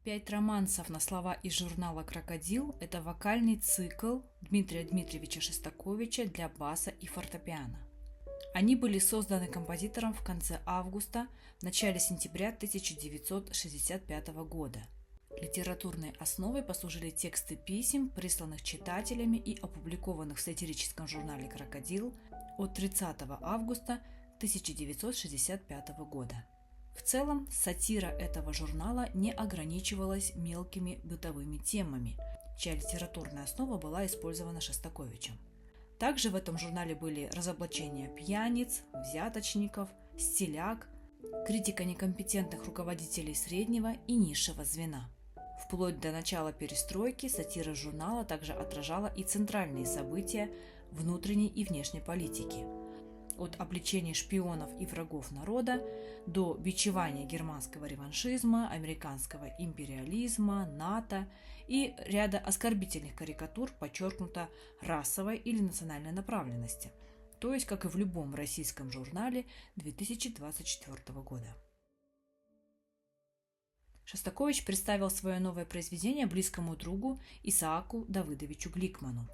«Пять романсов на слова» из журнала «Крокодил» – это вокальный цикл Дмитрия Дмитриевича Шостаковича для баса и фортепиано. Они были созданы композитором в конце августа – начале сентября 1965 года. Литературной основой послужили тексты писем, присланных читателями и опубликованных в сатирическом журнале «Крокодил» от 30 августа 1965 года. В целом, сатира этого журнала не ограничивалась мелкими бытовыми темами, чья литературная основа была использована Шостаковичем. Также в этом журнале были разоблачения пьяниц, взяточников, стиляг, критика некомпетентных руководителей среднего и низшего звена. Вплоть до начала перестройки сатира журнала также отражала и центральные события внутренней и внешней политики. От обличения шпионов и врагов народа до бичевания германского реваншизма, американского империализма, НАТО и ряда оскорбительных карикатур, подчеркнуто расовой или национальной направленности, то есть как и в любом российском журнале 2024 года. Шостакович представил свое новое произведение близкому другу Исааку Давыдовичу Гликману.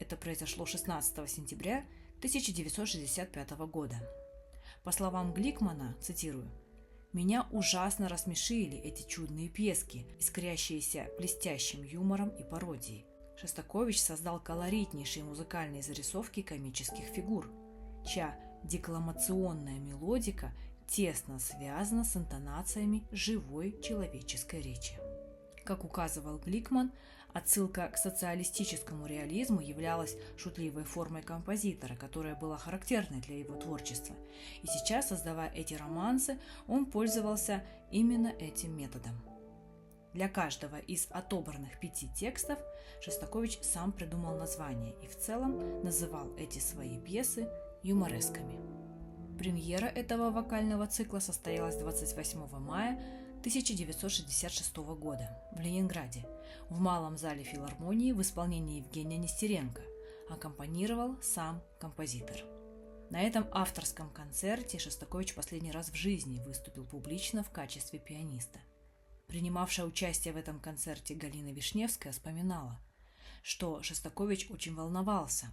Это произошло 16 сентября 1965 года. По словам Гликмана, цитирую, «Меня ужасно рассмешили эти чудные пьески, искрящиеся блестящим юмором и пародией. Шостакович создал колоритнейшие музыкальные зарисовки комических фигур, чья декламационная мелодика тесно связана с интонациями живой человеческой речи». Как указывал Гликман, отсылка к социалистическому реализму являлась шутливой формой композитора, которая была характерной для его творчества. И сейчас, создавая эти романсы, он пользовался именно этим методом. Для каждого из отобранных 5 текстов Шостакович сам придумал название и в целом называл эти свои пьесы юморесками. Премьера этого вокального цикла состоялась 28 мая 1966 года в Ленинграде, в Малом зале филармонии в исполнении Евгения Нестеренко, аккомпанировал сам композитор. На этом авторском концерте Шостакович последний раз в жизни выступил публично в качестве пианиста. Принимавшая участие в этом концерте Галина Вишневская вспоминала, что Шостакович очень волновался,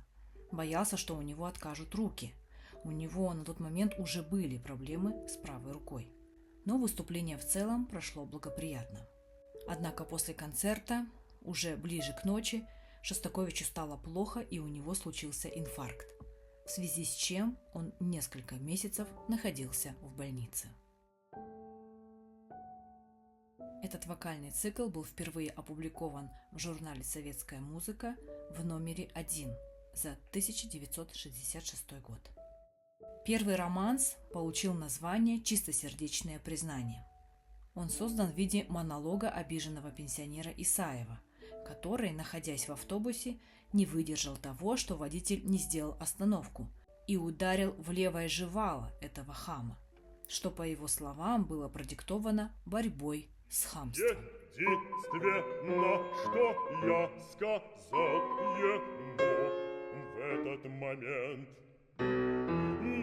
боялся, что у него откажут руки. У него на тот момент уже были проблемы с правой рукой. Но выступление в целом прошло благоприятно. Однако после концерта, уже ближе к ночи, Шостаковичу стало плохо и у него случился инфаркт, в связи с чем он несколько месяцев находился в больнице. Этот вокальный цикл был впервые опубликован в журнале «Советская музыка» в номере 1 за 1966 год. Первый романс получил название «Чистосердечное признание». Он создан в виде монолога обиженного пенсионера Исаева, который, находясь в автобусе, не выдержал того, что водитель не сделал остановку и ударил в левое жевало этого хама, что, по его словам, было продиктовано борьбой с хамством. Единственно, что я сказал ему в этот момент: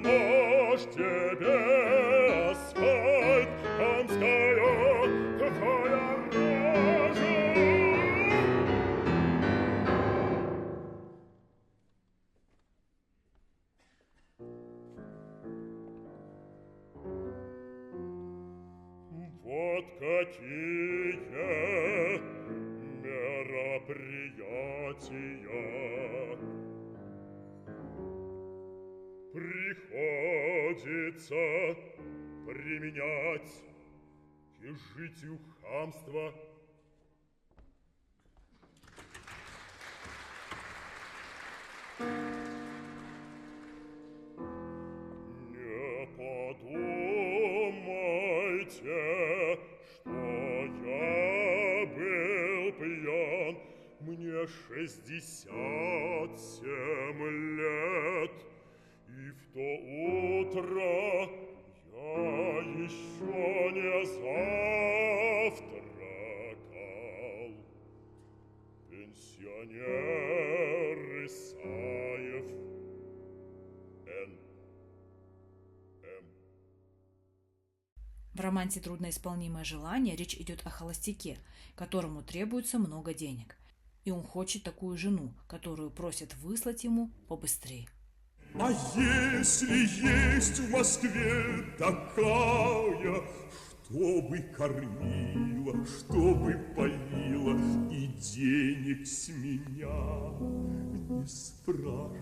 нож тебе асфальт, хамская какая рожа. Вот какие мероприятия приходится применять к изжитию хамства. Не подумайте, что я был пьян. Мне 67 лет, и в то утро я еще не завтракал. Пенсионер Исаев Н.М. В романсе «Трудноисполнимое желание» речь идет о холостяке, которому требуется много денег. И он хочет такую жену, которую просят выслать ему побыстрее. А если есть в Москве такая, чтобы кормила, чтобы поила и денег с меня не спрашивала,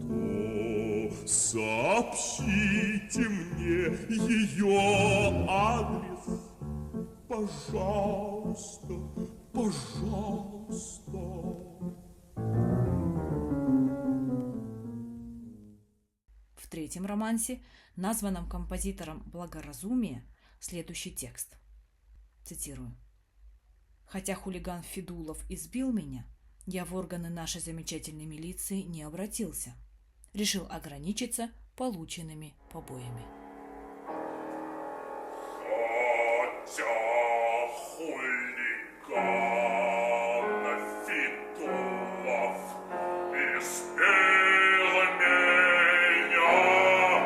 то сообщите мне ее адрес, пожалуйста, пожалуйста. В третьем романсе, названном композитором «Благоразумие», следующий текст. Цитирую. «Хотя хулиган Федулов избил меня, я в органы нашей замечательной милиции не обратился. Решил ограничиться полученными побоями». Хотя хулиган Федулов избил меня, я в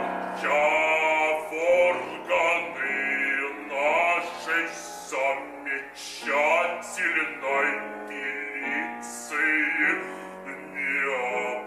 органы нашей замечательной милиции не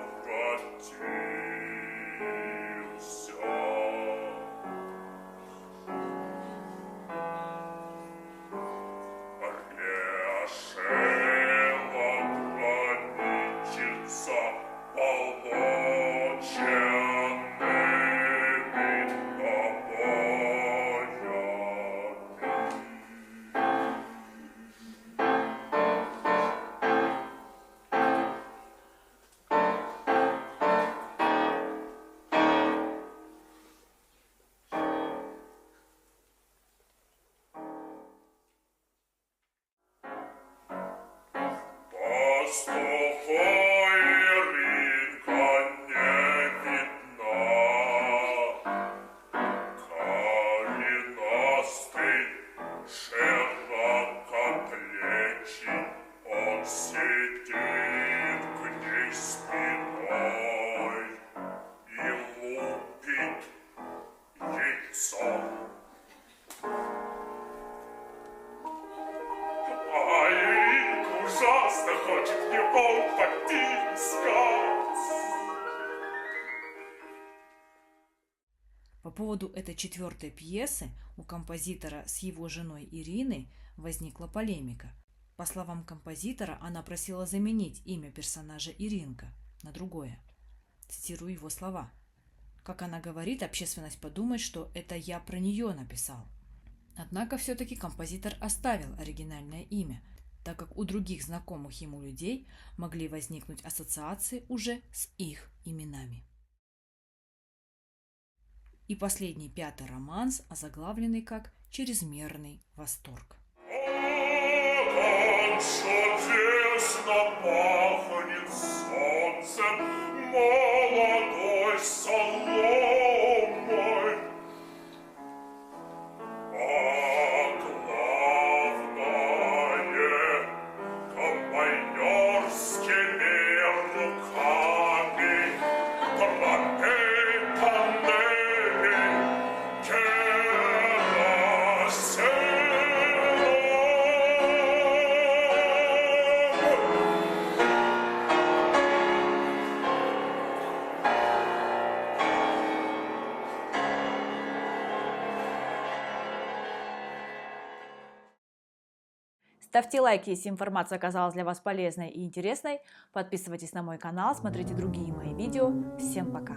обратился. Решила ограничиться полученными Пастухой Иринка не видна, коренастый, широкоплечий, он сидит к ней спиной и лупит яйцо. Ужасно хочет его потискать. По поводу этой четвертой пьесы у композитора с его женой Ириной возникла полемика. По словам композитора, она просила заменить имя персонажа Иринка на другое. Цитирую его слова. Как она говорит, общественность подумает, что это я про нее написал. Однако все-таки композитор оставил оригинальное имя, так как у других знакомых ему людей могли возникнуть ассоциации уже с их именами. И последний, пятый романс, озаглавленный как «Чрезмерный восторг». Он чудесно пахнет солнцем, молодой соломой. А главное, компаньонскими руками пропитанными Ставьте лайки, если информация оказалась для вас полезной и интересной. Подписывайтесь на мой канал, смотрите другие мои видео. Всем пока!